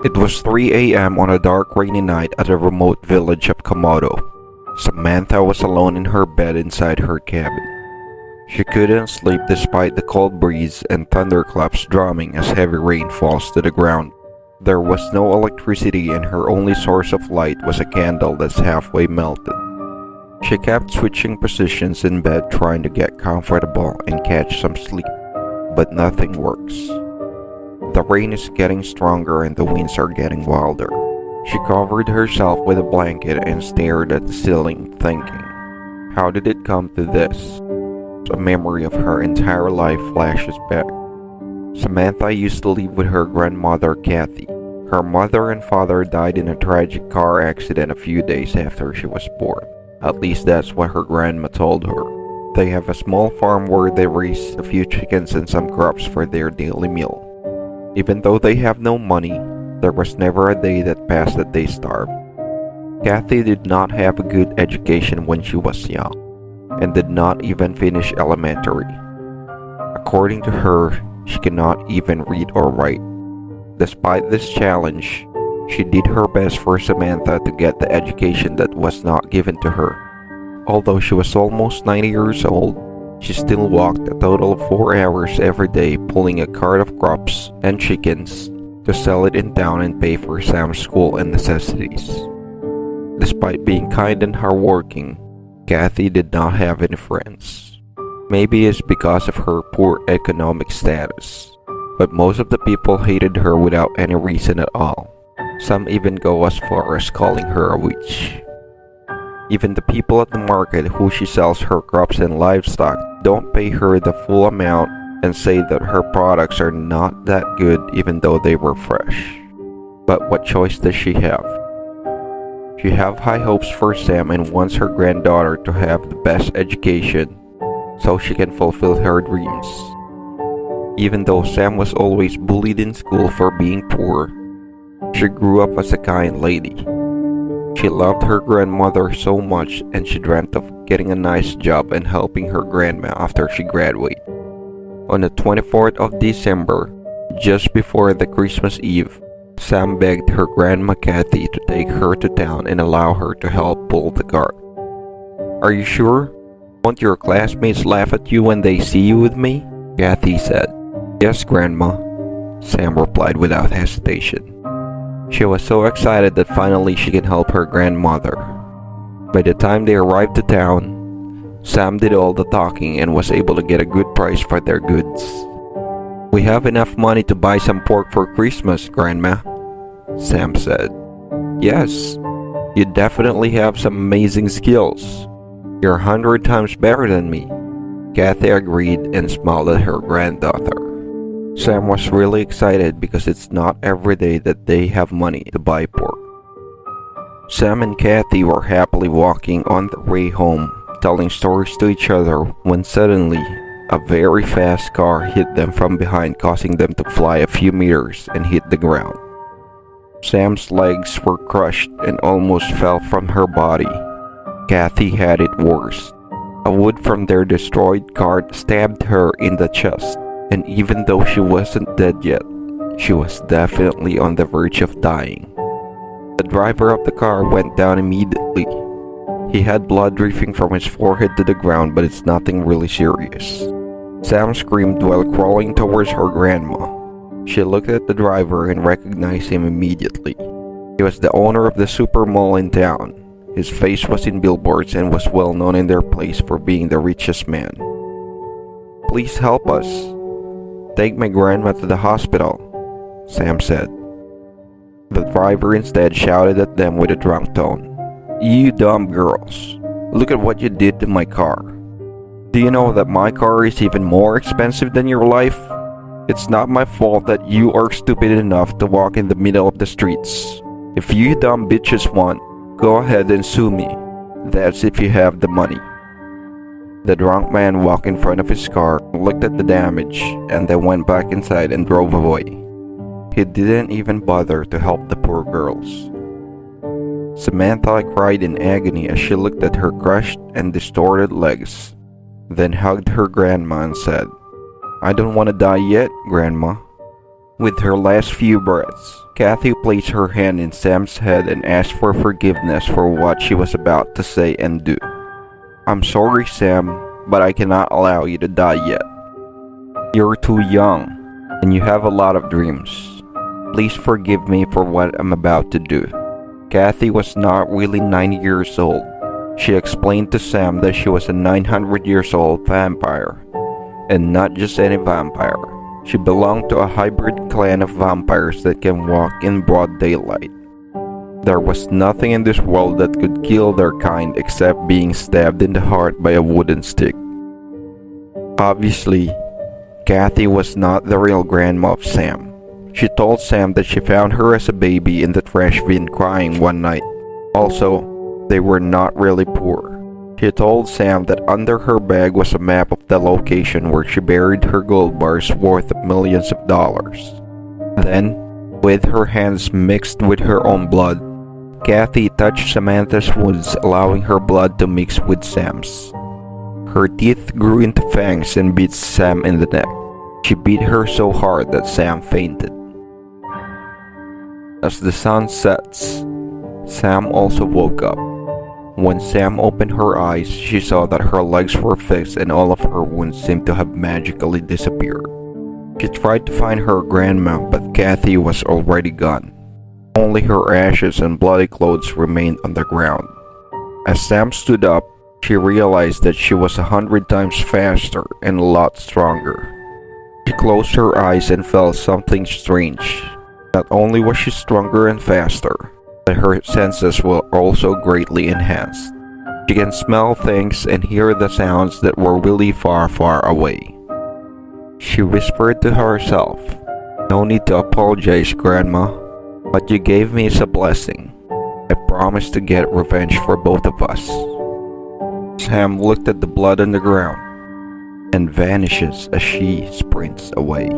It was 3 a.m. on a dark rainy night at a remote village of Komodo. Samantha was alone in her bed inside her cabin. She couldn't sleep despite the cold breeze and thunderclaps drumming as heavy rain falls to the ground. There was no electricity and her only source of light was a candle that's halfway melted. She kept switching positions in bed trying to get comfortable and catch some sleep, but nothing works. The rain is getting stronger and the winds are getting wilder. She covered herself with a blanket and stared at the ceiling, thinking, how did it come to this? A memory of her entire life flashes back. Samantha used to live with her grandmother Kathy. Her mother and father died in a tragic car accident a few days after she was born. At least that's what her grandma told her. They have a small farm where they raise a few chickens and some crops for their daily meal. Even though they have no money, there was never a day that passed that they starved. Kathy did not have a good education when she was young, and did not even finish elementary. According to her, she cannot even read or write. Despite this challenge, she did her best for Samantha to get the education that was not given to her. Although she was almost 90 years old, she still walked a total of 4 hours every day pulling a cart of crops and chickens to sell it in town and pay for Sam's school and necessities. Despite being kind and hardworking, Kathy did not have any friends. Maybe it's because of her poor economic status, but most of the people hated her without any reason at all. Some even go as far as calling her a witch. Even the people at the market who she sells her crops and livestock don't pay her the full amount and say that her products are not that good even though they were fresh. But what choice does she have? She have high hopes for Sam and wants her granddaughter to have the best education so she can fulfill her dreams. Even though Sam was always bullied in school for being poor, she grew up as a kind lady. She loved her grandmother so much and she dreamt of getting a nice job and helping her grandma after she graduated. On the 24th of December, just before the Christmas Eve, Sam begged her grandma Kathy to take her to town and allow her to help pull the cart. Are you sure? Won't your classmates laugh at you when they see you with me? Kathy said. Yes, Grandma, Sam replied without hesitation. She was so excited that finally she can help her grandmother. By the time they arrived to town, Sam did all the talking and was able to get a good price for their goods. We have enough money to buy some pork for Christmas, Grandma, Sam said. Yes, you definitely have some amazing skills. You're 100 times better than me, Kathy agreed and smiled at her granddaughter. Sam was really excited because it's not every day that they have money to buy pork. Sam and Kathy were happily walking on their way home, telling stories to each other when suddenly a very fast car hit them from behind, causing them to fly a few meters and hit the ground. Sam's legs were crushed and almost fell from her body. Kathy had it worse. A wood from their destroyed cart stabbed her in the chest. And even though she wasn't dead yet, she was definitely on the verge of dying. The driver of the car went down immediately. He had blood dripping from his forehead to the ground, but it's nothing really serious. Sam screamed while crawling towards her grandma. She looked at the driver and recognized him immediately. He was the owner of the super mall in town. His face was in billboards and was well known in their place for being the richest man. Please help us. Take my grandma to the hospital, Sam said. The driver instead shouted at them with a drunk tone. You dumb girls, look at what you did to my car. Do you know that my car is even more expensive than your life? It's not my fault that you are stupid enough to walk in the middle of the streets. If you dumb bitches want, go ahead and sue me. That's if you have the money. The drunk man walked in front of his car, looked at the damage, and then went back inside and drove away. He didn't even bother to help the poor girls. Samantha cried in agony as she looked at her crushed and distorted legs, then hugged her grandma and said, I don't want to die yet, Grandma. With her last few breaths, Kathy placed her hand in Sam's head and asked for forgiveness for what she was about to say and do. "I'm sorry, Sam, but I cannot allow you to die yet. You're too young, and you have a lot of dreams. Please forgive me for what I'm about to do." Kathy was not really 90 years old. She explained to Sam that she was a 900 years old vampire, and not just any vampire. She belonged to a hybrid clan of vampires that can walk in broad daylight. There was nothing in this world that could kill their kind except being stabbed in the heart by a wooden stick. Obviously, Kathy was not the real grandma of Sam. She told Sam that she found her as a baby in the trash bin crying one night. Also, they were not really poor. She told Sam that under her bag was a map of the location where she buried her gold bars worth millions of dollars. Then, with her hands mixed with her own blood, Kathy touched Samantha's wounds, allowing her blood to mix with Sam's. Her teeth grew into fangs and bit Sam in the neck. She beat her so hard that Sam fainted. As the sun sets, Sam also woke up. When Sam opened her eyes, she saw that her legs were fixed and all of her wounds seemed to have magically disappeared. She tried to find her grandma, but Kathy was already gone. Only her ashes and bloody clothes remained on the ground. As Sam stood up, she realized that she was 100 times faster and a lot stronger. She closed her eyes and felt something strange. Not only was she stronger and faster, but her senses were also greatly enhanced. She can smell things and hear the sounds that were really far, far away. She whispered to herself, "No need to apologize, Grandma. What you gave me is a blessing. I promise to get revenge for both of us." Sam looked at the blood on the ground and vanishes as she sprints away.